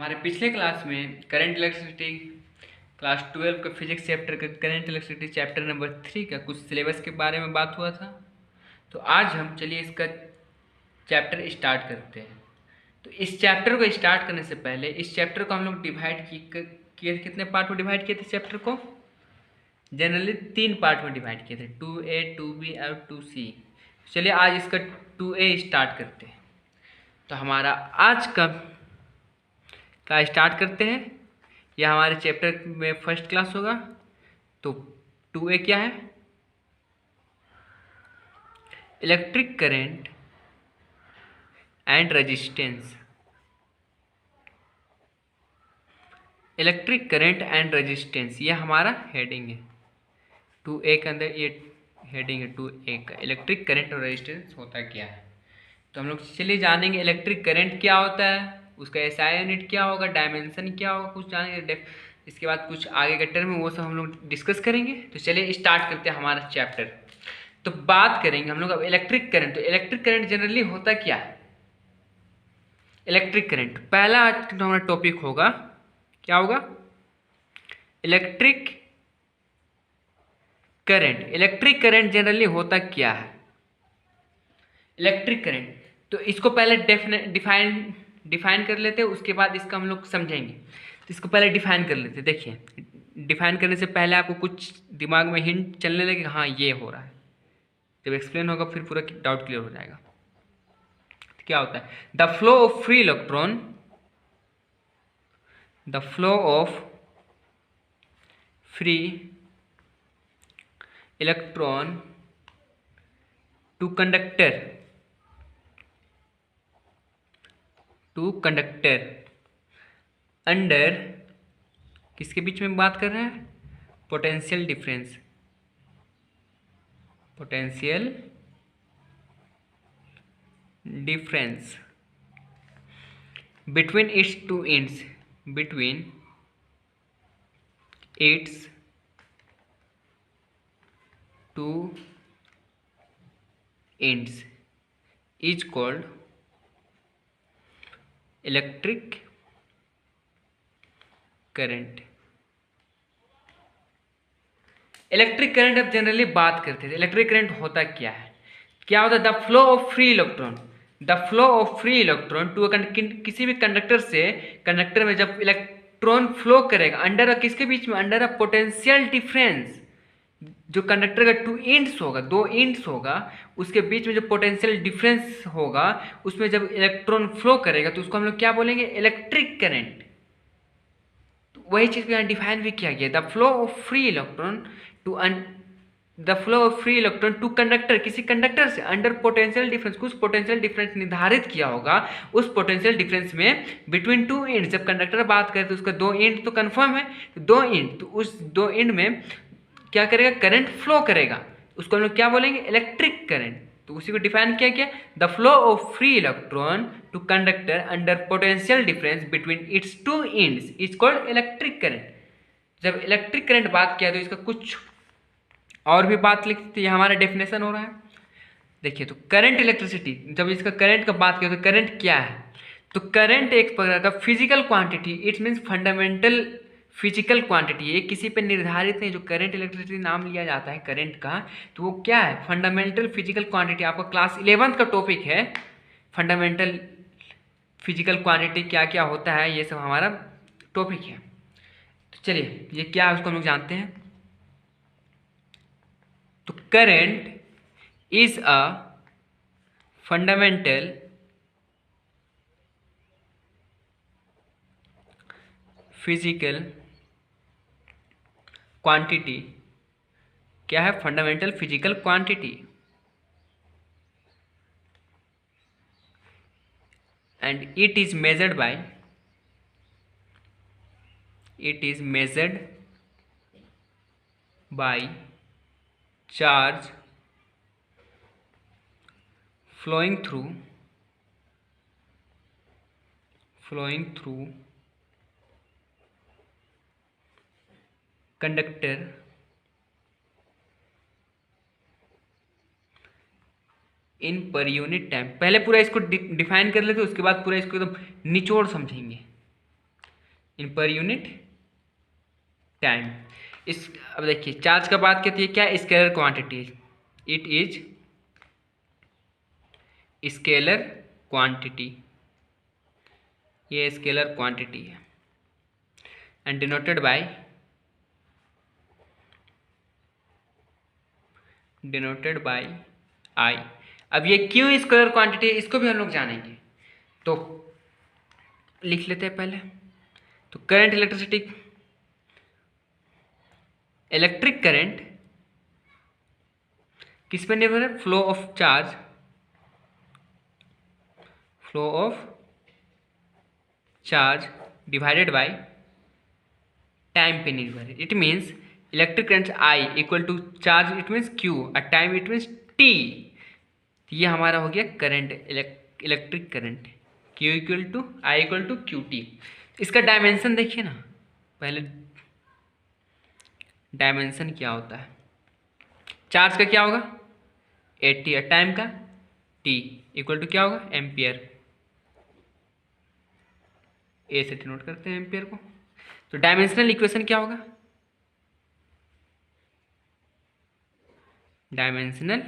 हमारे पिछले क्लास में करंट इलेक्ट्रिसिटी क्लास 12 का फिजिक्स चैप्टर का करंट इलेक्ट्रिसिटी चैप्टर नंबर 3 का कुछ सिलेबस के बारे में बात हुआ था। तो आज हम चलिए इसका चैप्टर स्टार्ट करते हैं। तो इस चैप्टर को स्टार्ट करने से पहले इस चैप्टर को हम लोग डिवाइड किए कितने पार्ट में डिवाइड किए थे चैप्टर को? जनरली 3 पार्ट में डिवाइड किए थे, 2A 2B और 2C। चलिए आज इसका 2A स्टार्ट करते हैं। तो हमारा आज का स्टार्ट करते हैं। यह हमारे चैप्टर में फर्स्ट क्लास होगा। तो 2A क्या है? Electric current and resistance. Electric current and resistance यह हमारा हेडिंग है। 2A के अंदर ये हेडिंग है 2A का, इलेक्ट्रिक करंट और रेजिस्टेंस होता क्या है। तो हम लोग चलिए जानेंगे इलेक्ट्रिक करंट क्या होता है, उसका एसआई यूनिट क्या होगा, डायमेंशन क्या होगा, कुछ जानेंगे। इसके बाद कुछ आगे के टर्म वो सब हम लोग डिस्कस करेंगे। तो चलिए स्टार्ट करते हैं हमारा चैप्टर। तो बात करेंगे हम लोग अब इलेक्ट्रिक करंट। तो इलेक्ट्रिक करंट जनरली होता क्या है? इलेक्ट्रिक करंट पहला आज का हमारा टॉपिक होगा, क्या होगा? Electric current. Electric current generally होता क्या है? इलेक्ट्रिक करंट, तो इसको पहले डिफाइन कर लेते हैं, उसके बाद इसका हम लोग समझेंगे। तो इसको पहले डिफाइन कर लेते हैं। देखिए, डिफाइन करने से पहले आपको कुछ दिमाग में हिंट चलने लगे, हाँ ये हो रहा है। जब एक्सप्लेन होगा फिर पूरा डाउट क्लियर हो जाएगा। तो क्या होता है? The flow of free electron, the flow of free electron to conductor under, किसके बीच में बात कर रहे हैं? Potential difference, potential difference between its two ends, between its two ends is called electric current. Electric current अब generally बात करते थे। इलेक्ट्रिक करंट होता क्या है? क्या होता है? The flow of free electron, the flow of free electron to किसी भी कंडक्टर से, कंडक्टर में जब इलेक्ट्रॉन फ्लो करेगा अंडर किसके बीच में? Under a potential difference. जो कंडक्टर का टू एंड्स होगा, दो एंड्स होगा, उसके बीच में जो पोटेंशियल डिफरेंस होगा, उसमें जब इलेक्ट्रॉन फ्लो करेगा तो उसको हम लोग क्या बोलेंगे? Electric current. तो वही चीज़ को यहाँ डिफाइन भी किया गया, the flow of free electron to the flow of free electron to conductor, किसी कंडक्टर से अंडर पोटेंशियल डिफरेंस, कुछ पोटेंशियल डिफरेंस निर्धारित किया होगा। उस पोटेंशियल डिफरेंस में बिटवीन टू एंड, जब कंडक्टर बात करें तो उसका दो एंड तो कंफर्म है, तो दो एंड, तो उस दो एंड में क्या करेगा? करंट फ्लो करेगा। उसको हम लोग क्या बोलेंगे? Electric current. तो उसी को डिफाइन किया गया, the flow of free electron to conductor under potential difference between its two ends is called electric current. जब इलेक्ट्रिक करंट बात किया तो इसका कुछ और भी बात लिखते, ये हमारा डेफिनेशन हो रहा है। देखिए, तो करंट इलेक्ट्रिसिटी, जब इसका करंट का बात किया तो करंट क्या है? तो करंट एक प्रकार का physical quantity, it means fundamental physical quantity है, किसी पे निर्धारित नहीं। जो करंट इलेक्ट्रिसिटी नाम लिया जाता है करंट का, तो वो क्या है? Fundamental physical quantity. आपका क्लास 11th का टॉपिक है फंडामेंटल फिजिकल क्वांटिटी, क्या क्या होता है, ये सब हमारा टॉपिक है। तो चलिए, ये क्या है उसको हम लोग जानते हैं। तो current is a fundamental physical quantity. क्या है? Fundamental physical quantity, and it is measured by charge flowing through conductor in per unit time. पहले पूरा इसको डिफाइन कर लेते, उसके बाद पूरा इसको एकदम निचोड़ समझेंगे। इन पर यूनिट टाइम। इस अब देखिए चार्ज का बात करती है क्या, scalar quantity, it is scalar quantity, ये स्केलर क्वांटिटी है एंड डिनोटेड बाय आई। अब ये क्यों स्केलर क्वांटिटी है इसको भी हम लोग जानेंगे, तो लिख लेते हैं पहले। तो करंट इलेक्ट्रिसिटी, इलेक्ट्रिक करंट किस पर निर्भर है, flow of charge, flow of charge divided by time पे निर्भर है। It means electric current I equal to charge it means Q और टाइम इट मीन्स टी। ये हमारा हो गया current, electric current, Q equal to I equal to Q T. इसका dimension देखिए ना, पहले डायमेंशन क्या होता है, चार्ज का क्या होगा 80 और टाइम का टी इक्वल टू क्या होगा एम्पियर, ए से डिनोट करते हैं एम्पियर को। तो डायमेंशनल इक्वेशन क्या होगा, डायमेंशनल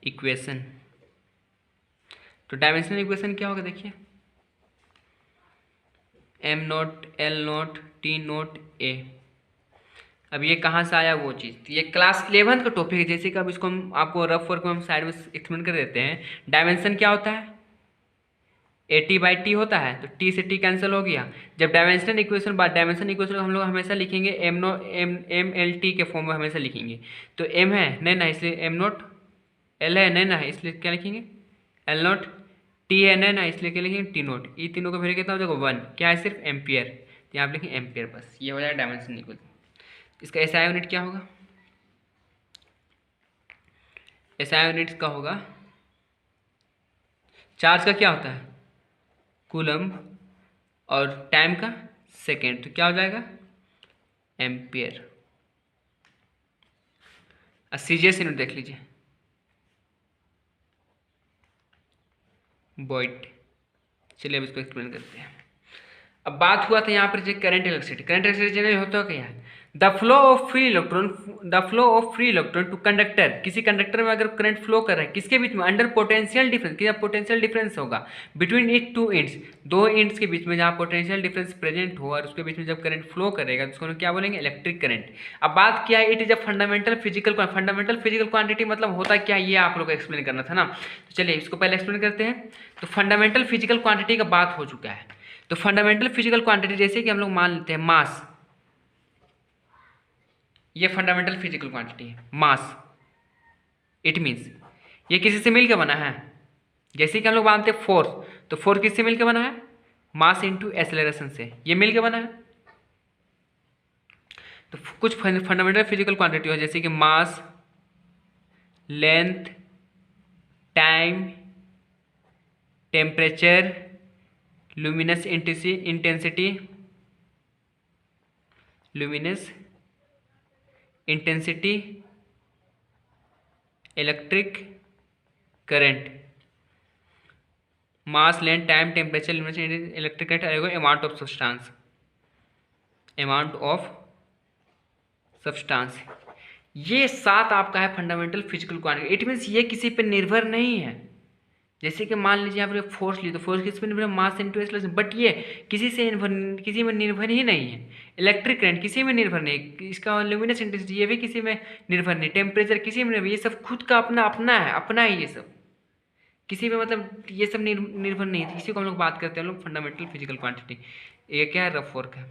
इक्वेशन, तो डायमेंशनल इक्वेशन क्या होगा देखिए, M naught L naught T naught A. अब ये कहाँ से आया वो चीज़, तो ये क्लास 11 का टॉपिक है, जैसे कि अब इसको हम आपको रफ वर्क में हम साइड में एक्सप्लेन कर देते हैं। डायमेंशन क्या होता है, ए टी बाई टी होता है, तो टी से टी कैंसिल हो गया। जब डायमेंशनल इक्वेशन डायमेंशन इक्वेशन हम लोग हमेशा लिखेंगे एम एल टी के फॉर्म में हमेशा लिखेंगे। तो एम है नहीं ना इसलिए एम नोट, एल है नहीं ना इसलिए क्या लिखेंगे एल नोट, टी है नहीं ना इसलिए क्या लिखेंगे टी नोट। ये तीनों का वैल्यू कितना हो जाएगा 1, क्या है सिर्फ एम्पियर, तो यहाँ आप लिखेंगे एम्पियर बस, ये हो जाएगा डायमेंशन इक्वेशन। इसका एसआई यूनिट क्या होगा, एसआई यूनिट का होगा, चार्ज का क्या होता है कूलम और टाइम का सेकेंड, तो क्या हो जाएगा एम्पियर। सीजीएस यूनिट देख लीजिए वोल्ट। चलिए अब इसको एक्सप्लेन करते हैं। अब बात हुआ था यहाँ पर जो current electricity, current electricity generally होता है क्या है, the flow of free electron to conductor, किसी कंडक्टर में अगर करंट फ्लो कर रहा है किसके बीच में, अंडर पोटेंशियल डिफरेंस, क्या पोटेंशियल डिफरेंस होगा बिटवीन इट टू इंड्स, दो इंड्स के बीच में जहाँ पोटेंशियल डिफरेंस प्रेजेंट हो और उसके बीच में जब करंट फ्लो करेगा तो उसको हम क्या बोलेंगे इलेक्ट्रिक करंट। अब बात क्या है, it is a fundamental physical quantity, मतलब होता क्या है ये आप लोग को एक्सप्लेन करना था ना, तो चलिए इसको पहले एक्सप्लेन करते हैं। तो फंडामेंटल फिजिकल क्वांटिटी का बात हो चुका है, तो फंडामेंटल फिजिकल क्वांटिटी जैसे कि हम लोग मान लेते हैं मास, ये फंडामेंटल फिजिकल क्वांटिटी है मास। इट मीन्स ये किसी से मिलकर बना है, जैसे कि हम लोग मानते हैं फोर्स, तो फोर्स किससे मिलकर बना है मास इनटू एक्सेलरेशन से, ये मिलकर बना है। तो कुछ फंडामेंटल फिजिकल क्वांटिटी हो जैसे कि mass, length, time, temperature, luminous intensity, luminous intensity, electric current, mass, length, time, temperature, luminous electric current, amount of substance, amount of substance. ये 7 आपका है fundamental physical quantity. It means ये किसी पे निर्भर नहीं है, जैसे कि मान लीजिए आप फोर्स ली तो फोर्स किस पे निर्भर है मास इनटू एक्सेलरेशन, बट ये किसी में निर्भर ही नहीं है। इलेक्ट्रिक करंट किसी में निर्भर नहीं, इसका लुमिनस इंटेंसिटी ये भी किसी में निर्भर नहीं, टेम्परेचर किसी में निर्भर, ये सब खुद का अपना अपना है, अपना ही ये सब किसी में मतलब ये सब निर्भर नहीं है। इसी को हम लोग बात करते हैं हम लोग फंडामेंटल फिजिकल क्वांटिटी। ये क्या है रफ वर्क है,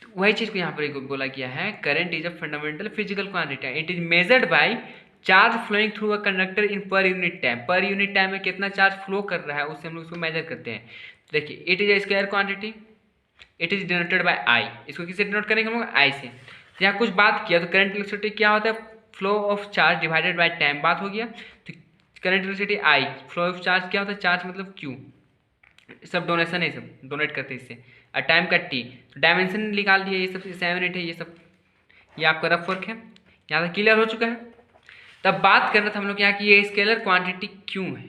तो वही चीज़ को यहाँ पर बोला गया है current is a fundamental physical quantity, it is measured by charge flowing through a conductor in per unit time, per unit time में कितना चार्ज फ्लो कर रहा है उससे हम लोग उसको मेजर करते हैं। तो देखिए it is a square quantity, it is denoted by I, इसको किससे डिनोट करेंगे हम लोग आई से। तो यहाँ कुछ बात किया तो करंट इलेक्ट्रिसिटी क्या होता है flow of charge divided by time, बात हो गया। तो current electricity I, flow of charge क्या होता है चार्ज मतलब क्यू, सब डोनेशन है, सब डोनेट करते हैं इससे, और टाइम का टी, तो डायमेंशन निकाल दिए, ये सब 7 8 है, ये सब ये आपका रफ वर्क है, यहाँ तक क्लियर हो चुका है। तब बात करना था हम लोग यहाँ की ये स्केलर क्वांटिटी क्यों है,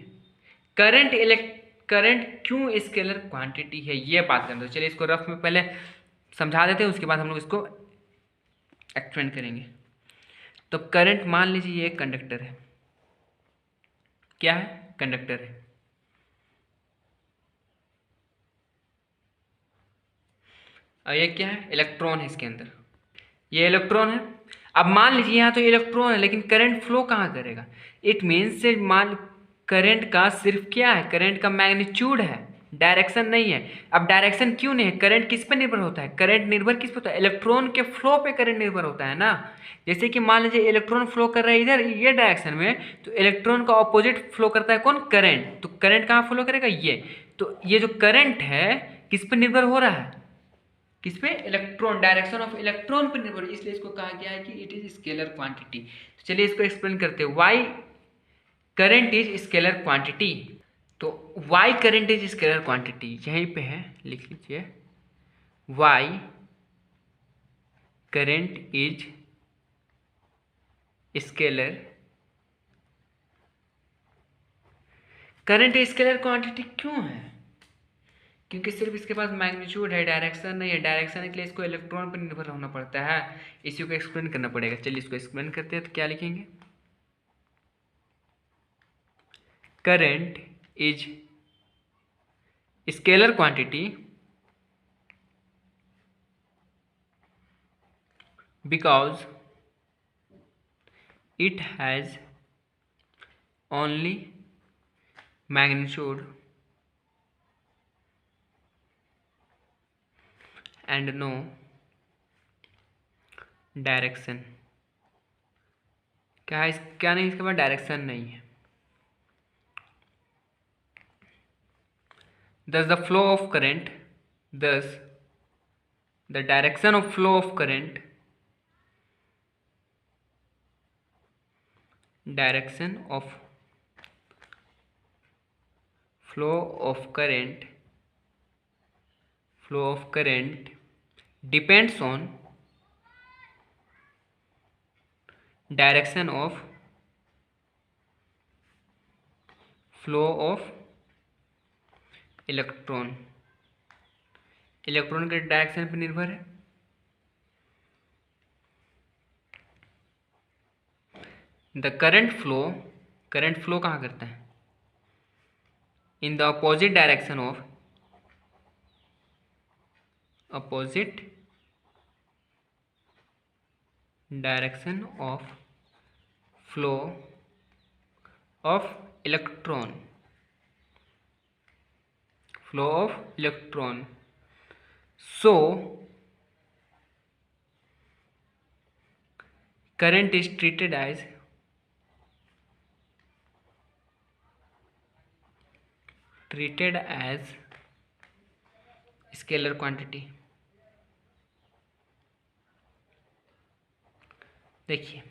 करंट क्यों स्केलर क्वांटिटी है, ये बात करते हैं। चलिए इसको रफ में पहले समझा देते हैं, उसके बाद हम लोग इसको एक्सप्लेन करेंगे। तो करंट मान लीजिए ये एक कंडक्टर है, क्या है, कंडक्टर है। और ये क्या है, इलेक्ट्रॉन है इसके अंदर, ये इलेक्ट्रॉन है। अब मान लीजिए यहाँ तो इलेक्ट्रॉन है, लेकिन करंट फ्लो कहाँ करेगा, इट मीन्स से मान करंट का सिर्फ क्या है, करंट का मैग्नीट्यूड है, डायरेक्शन नहीं है। अब डायरेक्शन क्यों नहीं है, करंट किस पर निर्भर होता है, करंट निर्भर किस पर होता है, इलेक्ट्रॉन के फ्लो पे करंट निर्भर होता है ना। जैसे कि मान लीजिए इलेक्ट्रॉन फ्लो कर रहा है इधर ये डायरेक्शन में, तो इलेक्ट्रॉन का ऑपोजिट फ्लो करता है कौन, करंट। तो करंट कहाँ फ्लो करेगा, ये। तो ये जो करंट है किस पर निर्भर हो रहा है, किस पे, इलेक्ट्रॉन, डायरेक्शन ऑफ इलेक्ट्रॉन पर निर्भर, इसलिए इसको कहा गया है कि इट इज स्केलर क्वांटिटी। तो चलिए इसको एक्सप्लेन करते हैं, why current is scalar quantity. तो why current is scalar quantity यहीं पे है, लिख लीजिए, why current is scalar, current scalar quantity क्यों है, क्योंकि सिर्फ इसके पास मैग्नीट्यूड है, डायरेक्शन नहीं है। डायरेक्शन के लिए इसको इलेक्ट्रॉन पर निर्भर होना पड़ता है, इसी को एक्सप्लेन करना पड़ेगा। चलिए इसको एक्सप्लेन करते हैं, तो क्या लिखेंगे, current is scalar quantity because it has only magnitude and no direction। क्या है, क्या नहीं, इसके पास डायरेक्शन नहीं है। thus the flow of current, thus the direction of flow of current, direction of flow of current, flow of current depends on direction of flow of electron, electron के direction पर निर्भर है। द करंट फ्लो कहाँ करता है, इन the opposite direction of, opposite direction of flow of electron, flow of electron. So current is treated as scalar quantity. देखिए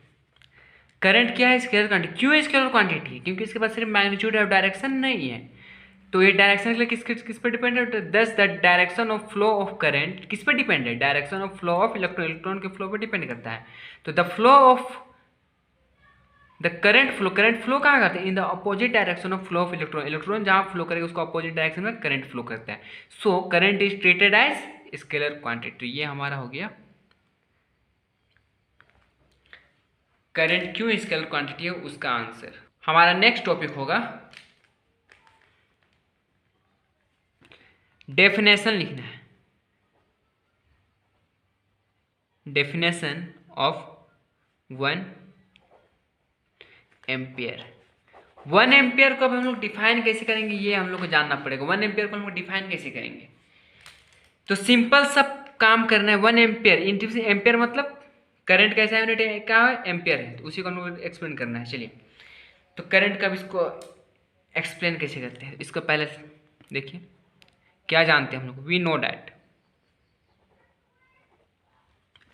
current क्या है, स्केलर क्वांटिटी। क्यों स्केलर क्वांटिटी है, क्योंकि इसके पास सिर्फ मैग्नीट्यूड है और डायरेक्शन नहीं है। तो ये डायरेक्शन के लिए किस पर डिपेंड है, thus the direction of flow of current किस पर डिपेंड है, direction of flow of electron, electron के फ्लो पर डिपेंड करता है। तो the flow of the current flow कहाँ करते हैं, in the opposite direction of flow of electron, electron जहाँ फ्लो करेगा उसको अपोजिट डायरेक्शन में करंट फ्लो करता है। So current is treated as scalar quantity. ये हमारा हो गया करंट क्यों स्केलर क्वांटिटी है उसका आंसर। हमारा नेक्स्ट टॉपिक होगा डेफिनेशन लिखना है, डेफिनेशन ऑफ 1 एम्पियर। 1 एम्पियर को अब हम लोग डिफाइन कैसे करेंगे, ये हम लोग को जानना पड़ेगा। 1 एम्पियर को हम लोग डिफाइन कैसे करेंगे, तो सिंपल सब काम करना है। 1 एम्पियर इंटू एम्पियर मतलब करंट कैसा यूनिट है, क्या है, एम्पियर है, तो उसी को हम लोग एक्सप्लेन करना है। चलिए तो करंट का भी इसको एक्सप्लेन कैसे करते हैं, इसको पहले देखिए क्या जानते हैं हम लोग, वी नो डैट,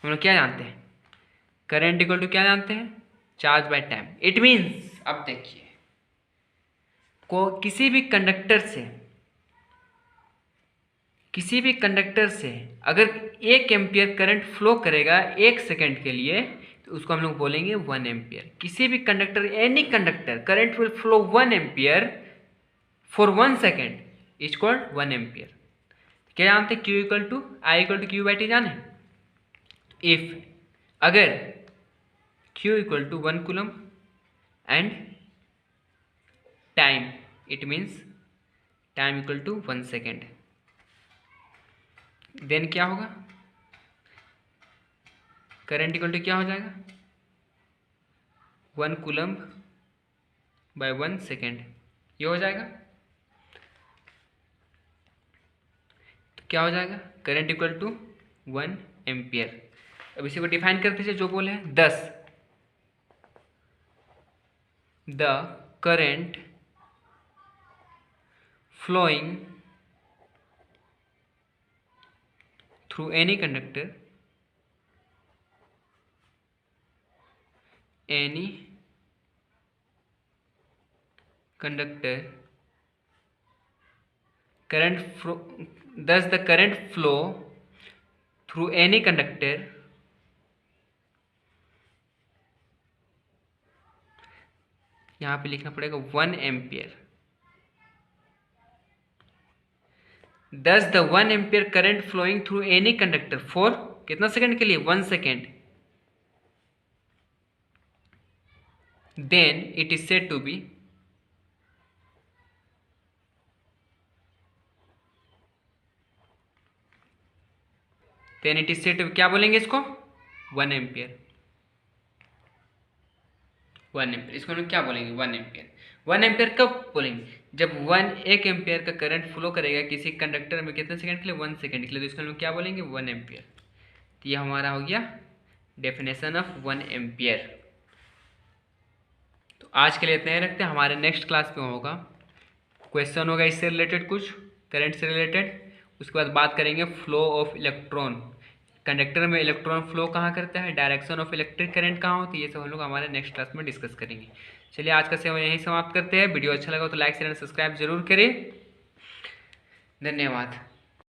हम लोग क्या जानते हैं, करंट इक्वल टू क्या जानते हैं, charge by time. It means अब देखिए को किसी भी कंडक्टर से अगर 1 एम्पियर करंट फ्लो करेगा 1 सेकेंड के लिए, तो उसको हम लोग बोलेंगे 1 एम्पियर। किसी भी conductor, any conductor, current will flow 1 ampere for 1 second, is called 1 ampere. क्या जानते हैं, Q equal to I equal to Q by T जाने। इफ अगर Q equal to 1 coulomb and time, it means time equal to 1 second, then क्या होगा, current equal to क्या हो जाएगा, 1 कूलम बाय 1 सेकेंड, ये हो जाएगा। तो क्या हो जाएगा, करंट इक्वल टू 1 एम्पियर। अब इसी को डिफाइन करते हैं जो बोले हैं 10, the current flowing through any conductor thus the current flow through any conductor यहाँ पे लिखना पड़ेगा 1 ampere. Thus the 1 ampere current flowing through any conductor for कितना सेकंड के लिए, 1 second, then it is said to be क्या बोलेंगे इसको, 1 एम्पियर। 1 एम्पियर इसको हम क्या बोलेंगे, 1 एम्पियर। 1 एम्पियर कब बोलेंगे, जब 1 एम्पियर का करंट फ्लो करेगा किसी कंडक्टर में कितने सेकंड के लिए, 1 सेकंड के लिए, तो इसको हम क्या बोलेंगे, 1 एम्पियर। तो ये हमारा हो गया डेफिनेशन ऑफ 1 एम्पियर। तो आज के लिए इतना ही रखते हैं, हमारे नेक्स्ट क्लास में होगा क्वेश्चन होगा इससे रिलेटेड, कुछ करंट से रिलेटेड, उसके बाद बात करेंगे फ्लो ऑफ इलेक्ट्रॉन, कंडक्टर में इलेक्ट्रॉन फ्लो कहाँ करता है, डायरेक्शन ऑफ इलेक्ट्रिक करंट कहाँ होती है, ये सब हम लोग हमारे नेक्स्ट क्लास में डिस्कस करेंगे। चलिए आज का सेशन यहीं समाप्त करते हैं। वीडियो अच्छा लगा तो लाइक शेयर एंड सब्सक्राइब जरूर करें। धन्यवाद।